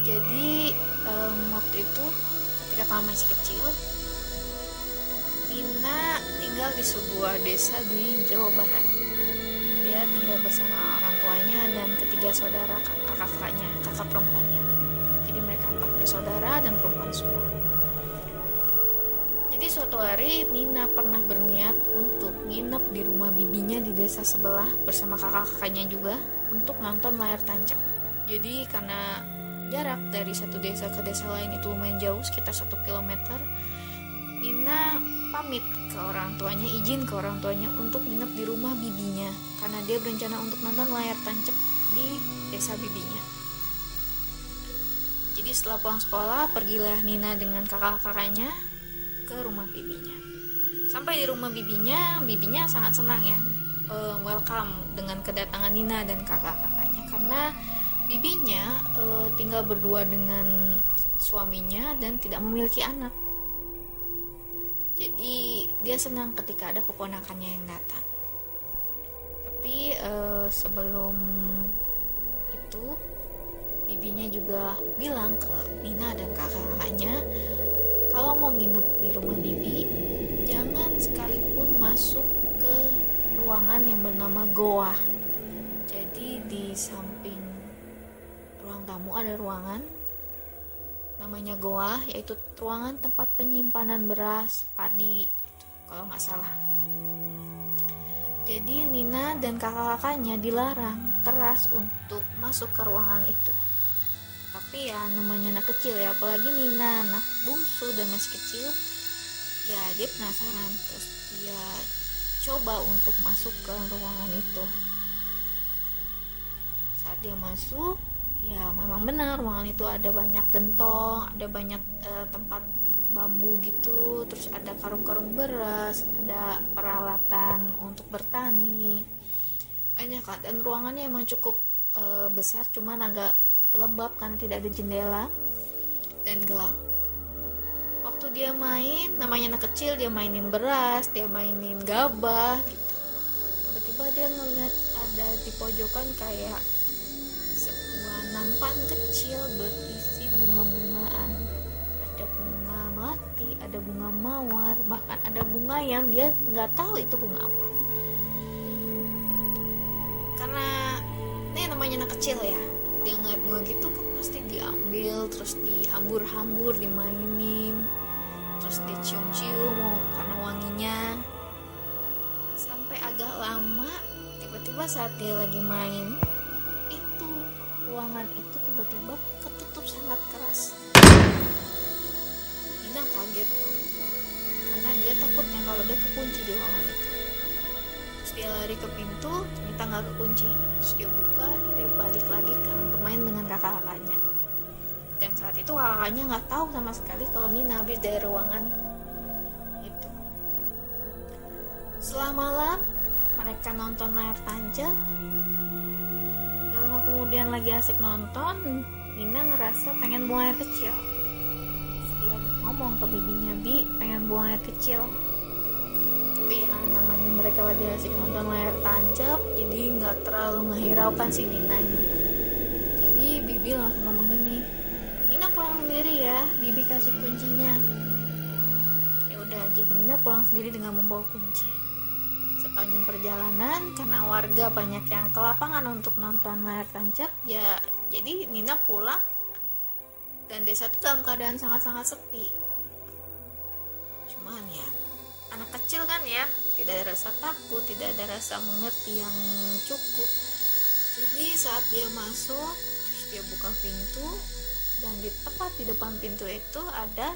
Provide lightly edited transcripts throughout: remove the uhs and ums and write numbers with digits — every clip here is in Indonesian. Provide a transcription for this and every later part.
Jadi waktu itu ketika kamu masih kecil, Nina tinggal di sebuah desa di Jawa Barat. Dia tinggal bersama orang tuanya dan ketiga saudara kakak-kakaknya, kakak perempuannya. Jadi mereka 4 bersaudara dan perempuan semua. Jadi suatu hari Nina pernah berniat untuk nginep di rumah bibinya di desa sebelah bersama kakak-kakaknya juga untuk nonton layar tancap. Jadi karena jarak dari satu desa ke desa lain itu lumayan jauh, sekitar 1 kilometer, Nina pamit ke orang tuanya, izin ke orang tuanya untuk nginep di rumah bibinya karena dia berencana untuk nonton layar tancap di desa bibinya. Jadi setelah pulang sekolah, pergilah Nina dengan kakak-kakaknya ke rumah bibinya. Sampai di rumah bibinya sangat senang ya, welcome dengan kedatangan Nina dan kakak-kakaknya karena bibinya tinggal berdua dengan suaminya dan tidak memiliki anak. Jadi dia senang ketika ada keponakannya yang datang. Tapi sebelum itu bibinya juga bilang ke Nina dan kakak-kakaknya kalau mau nginep di rumah bibi jangan sekalipun masuk ke ruangan yang bernama goa. Jadi di samping ruang tamu ada ruangan namanya goa, yaitu ruangan tempat penyimpanan beras, padi, kalau nggak salah. Jadi Nina dan kakak-kakaknya dilarang keras untuk masuk ke ruangan itu. Tapi ya namanya anak kecil ya, apalagi Nina anak bungsu dan masih kecil, ya dia penasaran, terus dia coba untuk masuk ke ruangan itu. Saat dia masuk, ya memang benar ruangan itu ada banyak gentong, ada banyak tempat bambu gitu, terus ada karung-karung beras, ada peralatan untuk bertani, banyak kan. Dan ruangannya emang cukup besar, cuman agak lembab karena tidak ada jendela dan gelap. Waktu dia main, namanya anak kecil, dia mainin beras, dia mainin gabah gitu. Tiba-tiba dia ngeliat ada di pojokan kayak nampan kecil berisi bunga-bungaan. Ada bunga melati, ada bunga mawar, bahkan ada bunga yang dia nggak tahu itu bunga apa. Karena ini namanya anak kecil ya, dia ngeliat bunga gitu kan pasti diambil, terus dihambur-hambur, dimainin, terus dicium-cium karena wanginya. Sampai agak lama, tiba-tiba saat dia lagi main, ruangan itu tiba-tiba ketutup sangat keras. Nina kaget dong, karena dia takutnya kalau dia kekunci di ruangan itu. Terus dia lari ke pintu, ternyata nggak kekunci. Terus dia buka, dia balik lagi ke bermain dengan kakak-kakaknya. Dan saat itu kakaknya nggak tahu sama sekali kalau Nina habis dari ruangan itu. Setelah malam, mereka nonton layar tancap. Kemudian lagi asik nonton, Nina ngerasa pengen buang air kecil. Dia ngomong ke bibinya, "Bi, pengen buang air kecil." Tapi ya namanya mereka lagi asik nonton layar tancap, jadi nggak terlalu menghiraukan si Nina ini. Jadi bibi langsung ngomong gini, "Nina pulang sendiri ya, bibi kasih kuncinya." Ya udah, jadi Nina pulang sendiri dengan membawa kunci. Sepanjang perjalanan, karena warga banyak yang ke lapangan untuk nonton layar tancap, ya jadi Nina pulang dan desa itu dalam keadaan sangat-sangat sepi. Cuman ya anak kecil kan ya, tidak ada rasa takut, tidak ada rasa mengerti yang cukup. Jadi saat dia masuk, terus dia buka pintu, dan di tepat di depan pintu itu ada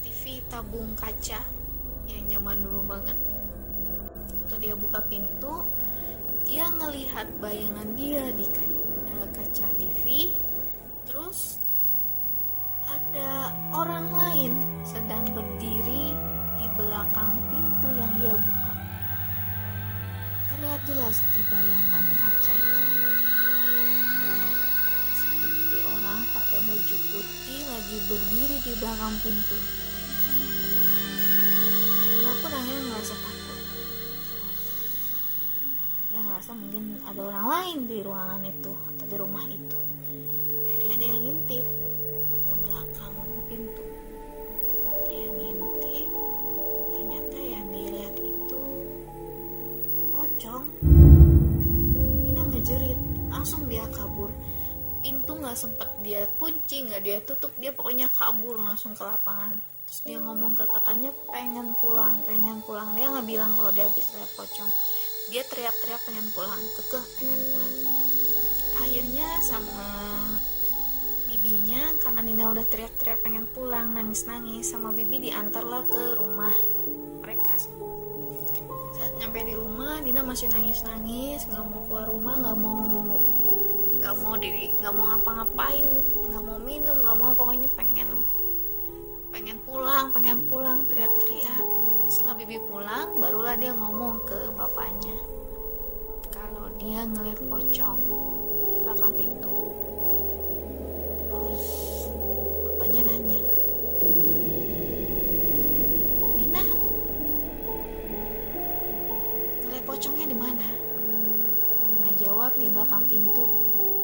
TV tabung kaca yang zaman dulu banget. Waktu dia buka pintu, dia ngelihat bayangan dia di kaca TV. Terus ada orang lain sedang berdiri di belakang pintu yang dia buka. Terlihat jelas di bayangan kaca itu ada seperti orang pakai baju putih lagi berdiri di belakang pintu. Nina pun akhirnya ngerasa takut. Dia ngerasa mungkin ada orang lain di ruangan itu atau di rumah itu. Akhirnya kayak dia ngintip ke belakang pintu. Dia ngintip, ternyata yang dilihat itu pocong. Nina ngejerit, langsung dia kabur. Pintu nggak sempet dia kunci, nggak dia tutup, dia pokoknya kabur langsung ke lapangan. Terus dia ngomong ke kakaknya pengen pulang. Dia nggak bilang kalau dia habis lihat pocong. Dia teriak-teriak pengen pulang, kekeh pengen pulang. Akhirnya sama bibinya, karena Nina udah teriak-teriak pengen pulang, nangis-nangis, sama bibi diantarlah ke rumah mereka. Saat nyampe di rumah, Nina masih nangis-nangis, nggak mau keluar rumah, nggak mau ngapa-ngapain, nggak mau minum, nggak mau, pokoknya pengen pulang, teriak-teriak. Setelah bibi pulang, barulah dia ngomong ke bapaknya kalau dia ngeliat pocong di belakang pintu. Terus bapaknya nanya, Nina ngeliat pocongnya di mana? Nina jawab, di belakang pintu,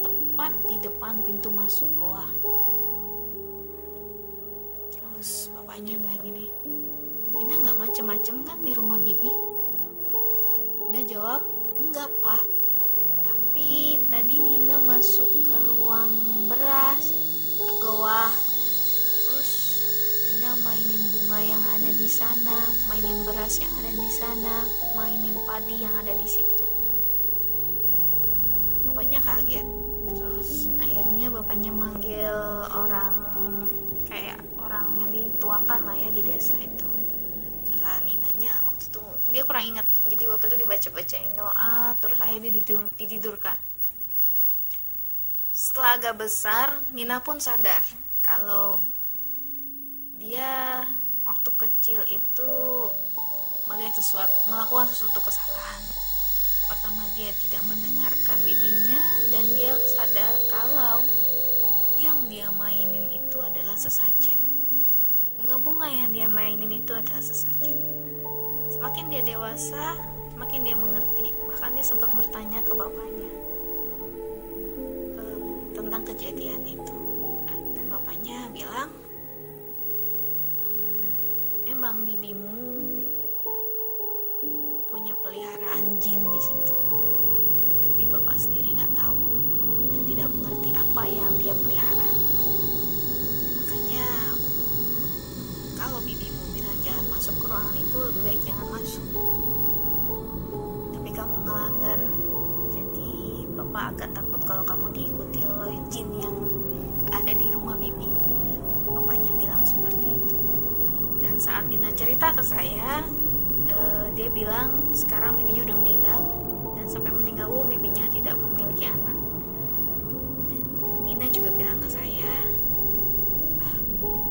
tepat di depan pintu masuk goa. Terus bapaknya bilang gini, Nina nggak macem-macem kan di rumah bibi? Nina jawab, enggak pak, tapi tadi Nina masuk ke ruang beras, ke goa. Terus Nina mainin bunga yang ada di sana, mainin beras yang ada di sana, mainin padi yang ada di situ. Bapaknya kaget. Terus akhirnya bapaknya manggil orang yang dituakan lah ya di desa itu. Terus Ninanya waktu itu dia kurang ingat, jadi waktu itu dibaca-bacain doa, terus akhirnya ditidurkan. Setelah agak besar, Nina pun sadar kalau dia waktu kecil itu melakukan sesuatu kesalahan. Pertama, dia tidak mendengarkan bibinya, dan dia sadar kalau yang dia mainin itu adalah sesajen. Bunga-bunga yang dia mainin itu adalah sesajen. Semakin dia dewasa, semakin dia mengerti. Bahkan dia sempat bertanya ke bapaknya tentang kejadian itu. Dan bapaknya bilang, memang bibimu punya peliharaan jin di situ, tapi bapak sendiri nggak tahu dan tidak mengerti apa yang dia pelihara. Makanya kalau bibimu bilang jangan masuk ke ruangan itu, lebih baik jangan masuk. Tapi kamu ngelanggar, jadi bapak agak takut kalau kamu diikuti oleh jin yang ada di rumah bibi. Bapaknya bilang seperti itu. Dan saat Nina cerita ke saya, dia bilang sekarang bibinya udah meninggal, dan sampai meninggal bibinya tidak memiliki anak. Dan Nina juga bilang ke saya,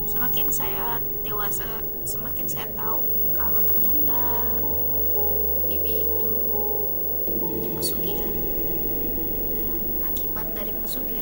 semakin saya dewasa, semakin saya tahu kalau ternyata bibi itu punya pesugihan, dan akibat dari pesugihan